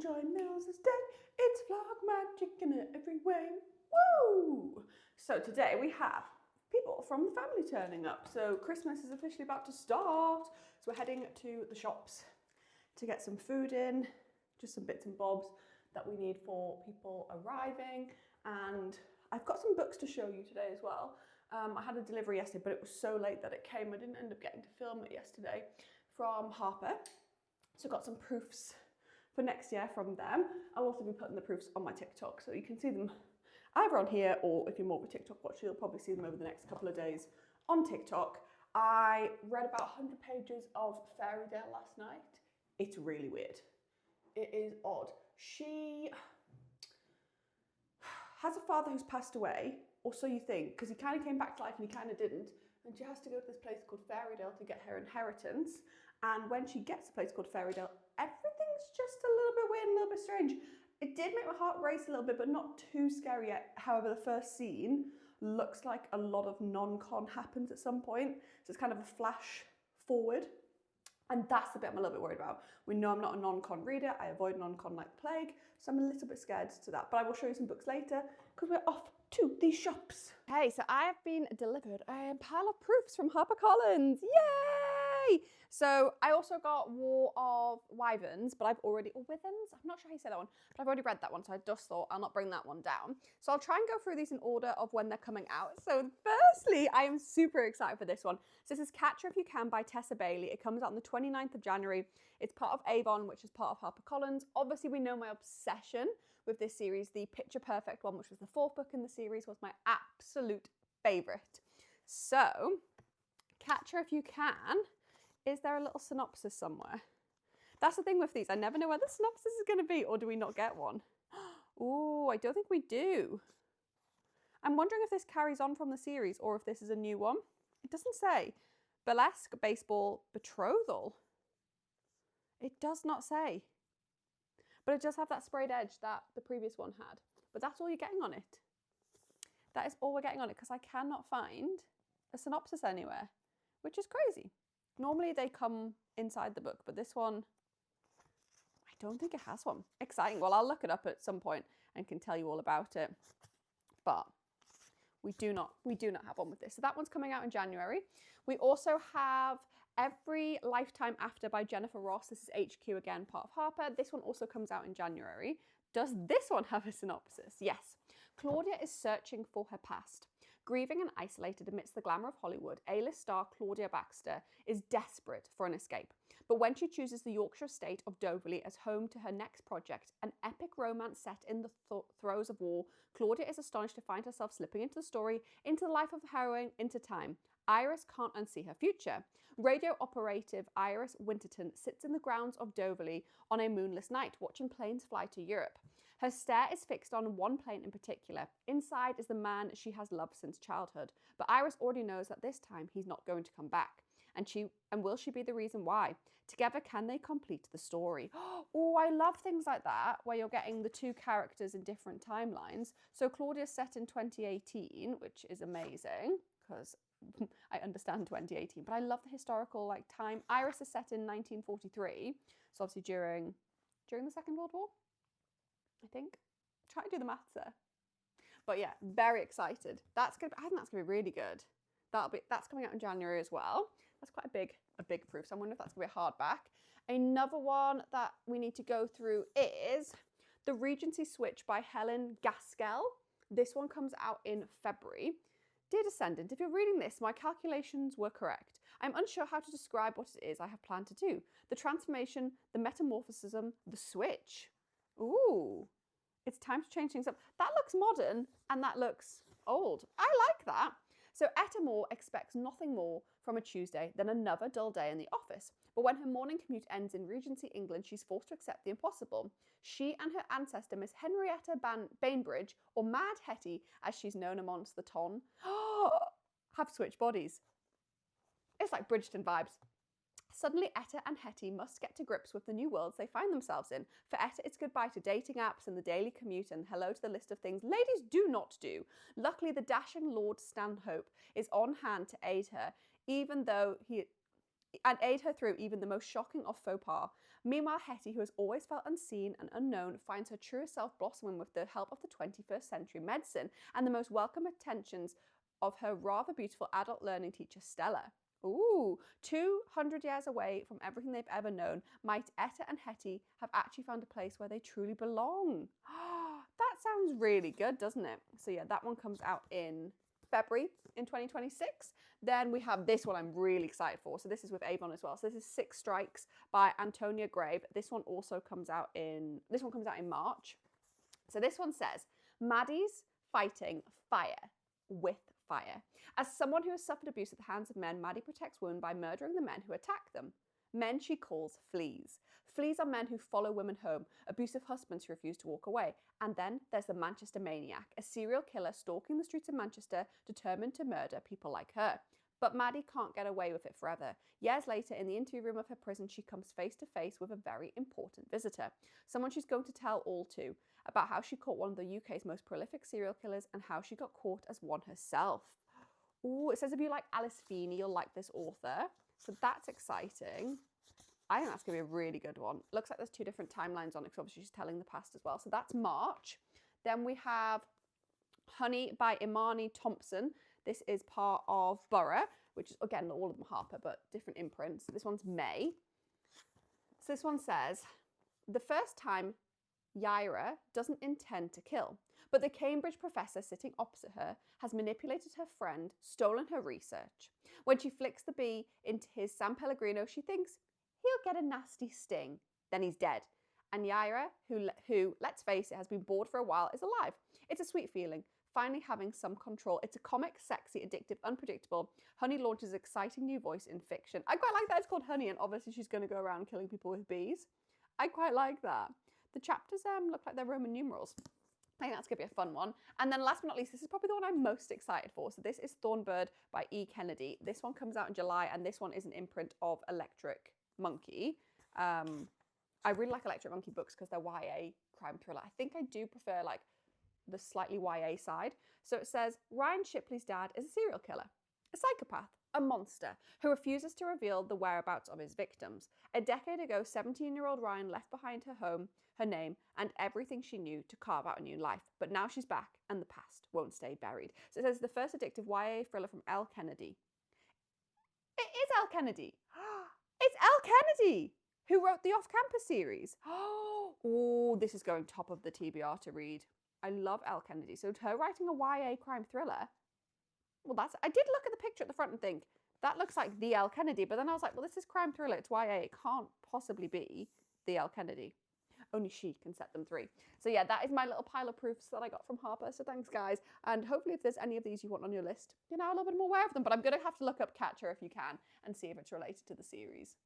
Joy Mills is dead. It's vlog magic in every way. Woo! So today we have people from the family turning up. So Christmas is officially about to start. So we're heading to the shops to get some food in, just some bits and bobs that we need for people arriving. And I've got some books to show you today as well. I had a delivery yesterday, but it was so late that it came. I didn't end up getting to film it yesterday from Harper. So I got some proofs for next year from them. I'll also be putting the proofs on my TikTok, so you can see them either on here, or if you're more of a TikTok watcher, you'll probably see them over the next couple of days on TikTok. I read about 100 pages of Fairy Tale last night. It's really weird. It is odd. She has a father who's passed away, or so you think, because he kind of came back to life and he kind of didn't. And she has to go to this place called Fairydale to get her inheritance. And when she gets to a place called Fairydale, everything's just a little bit weird and a little bit strange. It did make my heart race a little bit, but not too scary yet. However, the first scene looks like a lot of non-con happens at some point. So it's kind of a flash forward. And that's the bit I'm a little bit worried about. We know I'm not a non-con reader. I avoid non-con like the plague. So I'm a little bit scared to that. But I will show you some books later because we're off to these shops. Hey, so I have been delivered a pile of proofs from HarperCollins. Yay! So I also got War of Wyverns, but I've already, or Withens? I'm not sure how you say that one, but I've already read that one, so I just thought I'll not bring that one down. So I'll try and go through these in order of when they're coming out. So firstly, I am super excited for this one. So this is Catch Her If You Can by Tessa Bailey. It comes out on the 29th of January. It's part of Avon, which is part of HarperCollins. Obviously, we know my obsession with this series. The Picture Perfect one, which was the fourth book in the series, was my absolute favourite. So, Catch Her If You Can. Is there a little synopsis somewhere? That's the thing with these. I never know where the synopsis is going to be, or do we not get one? Oh, I don't think we do. I'm wondering if this carries on from the series or if this is a new one. It doesn't say. Burlesque Baseball Betrothal. It does not say. But it does have that sprayed edge that the previous one had. But that's all you're getting on it. That is all we're getting on it because I cannot find a synopsis anywhere, which is crazy. Normally they come inside the book, but this one, I don't think it has one. Exciting. Well, I'll look it up at some point and can tell you all about it. But we do not have one with this. So that one's coming out in January. We also have Every Lifetime After by Jennifer Ross. This is HQ again, part of Harper. This one also comes out in January. Does this one have a synopsis? Yes. Claudia is searching for her past. Grieving and isolated amidst the glamour of Hollywood, A-list star Claudia Baxter is desperate for an escape. But when she chooses the Yorkshire estate of Doverley as home to her next project, an epic romance set in the throes of war, Claudia is astonished to find herself slipping into the story, into the life of the heroine, into time. Iris can't unsee her future. Radio operative Iris Winterton sits in the grounds of Doverley on a moonless night, watching planes fly to Europe. Her stare is fixed on one plane in particular. Inside is the man she has loved since childhood. But Iris already knows that this time he's not going to come back. And will she be the reason why? Together, can they complete the story? Oh, I love things like that, where you're getting the two characters in different timelines. So Claudia's set in 2018, which is amazing, because I understand 2018, but I love the historical time. Iris is set in 1943, so obviously during the Second World War, I think. Try to do the maths there. But yeah, very excited. I think that's gonna be really good. That's coming out in January as well. That's quite a big proof. So I wonder if that's gonna be a hardback. Another one that we need to go through is The Regency Switch by Helen Gaskell. This one comes out in February. Dear Descendant, if you're reading this, my calculations were correct. I'm unsure how to describe what it is I have planned to do. The transformation, the metamorphism, the switch. Ooh, it's time to change things up. That looks modern and that looks old. I like that. So Etta Moore expects nothing more from a Tuesday than another dull day in the office. But when her morning commute ends in Regency, England, she's forced to accept the impossible. She and her ancestor, Miss Henrietta Bainbridge, or Mad Hetty, as she's known amongst the ton, have switched bodies. It's like Bridgerton vibes. Suddenly, Etta and Hetty must get to grips with the new worlds they find themselves in. For Etta, it's goodbye to dating apps and the daily commute and hello to the list of things ladies do not do. Luckily, the dashing Lord Stanhope is on hand to aid her, aid her through even the most shocking of faux pas. Meanwhile, Hetty, who has always felt unseen and unknown, finds her truest self blossoming with the help of the 21st century medicine and the most welcome attentions of her rather beautiful adult learning teacher, Stella. Ooh, 200 years away from everything they've ever known, might Etta and Hetty have actually found a place where they truly belong. That sounds really good, doesn't it? So yeah, that one comes out in February in 2026. Then we have this one I'm really excited for. So this is with Avon as well. So this is Six Strikes by Antonia Grave. This one also comes out in March. So this one says, Maddie's fighting fire with fire. As someone who has suffered abuse at the hands of men, Maddie protects women by murdering the men who attack them. Men she calls fleas. Fleas are men who follow women home, abusive husbands who refuse to walk away. And then there's the Manchester Maniac, a serial killer stalking the streets of Manchester, determined to murder people like her. But Maddie can't get away with it forever. Years later, in the interview room of her prison, she comes face to face with a very important visitor, someone she's going to tell all to, about how she caught one of the UK's most prolific serial killers and how she got caught as one herself. Ooh, it says if you like Alice Feeney, you'll like this author. So that's exciting. I think that's going to be a really good one. Looks like there's two different timelines on it because obviously she's telling the past as well. So that's March. Then we have Honey by Imani Thompson. This is part of Borough, which is, again, all of them Harper, but different imprints. This one's May. So this one says, the first time Yaira doesn't intend to kill, but the Cambridge professor sitting opposite her has manipulated her friend, stolen her research. When she flicks the bee into his San Pellegrino, she thinks he'll get a nasty sting. Then he's dead. And Yaira, who, let's face it, has been bored for a while, is alive. It's a sweet feeling, finally having some control. It's a comic, sexy, addictive, unpredictable. Honey launches an exciting new voice in fiction. I quite like that it's called Honey, and obviously she's going to go around killing people with bees. I quite like that. The chapters look like they're Roman numerals. I think that's going to be a fun one. And then last but not least, this is probably the one I'm most excited for. So this is Thornbird by E. Kennedy. This one comes out in July, and this one is an imprint of Electric Monkey. I really like Electric Monkey books because they're YA crime thriller. I think I do prefer like the slightly YA side. So it says, Ryan Shipley's dad is a serial killer, a psychopath, a monster who refuses to reveal the whereabouts of his victims. A decade ago, 17-year-old Ryan left behind her home, her name, and everything she knew to carve out a new life. But now she's back, and the past won't stay buried. So it says the first addictive YA thriller from L. Kennedy. It is L. Kennedy. It's L. Kennedy, who wrote the Off-Campus series. Oh, this is going top of the TBR to read. I love L. Kennedy. So her writing a YA crime thriller, well, I did look at the picture at the front and think, that looks like the L. Kennedy. But then I was like, well, this is crime thriller. It's YA. It can't possibly be the L. Kennedy. Only she can set them free. So yeah, that is my little pile of proofs that I got from Harper. So thanks, guys. And hopefully if there's any of these you want on your list, you're now a little bit more aware of them. But I'm going to have to look up Catcher if you can and see if it's related to the series.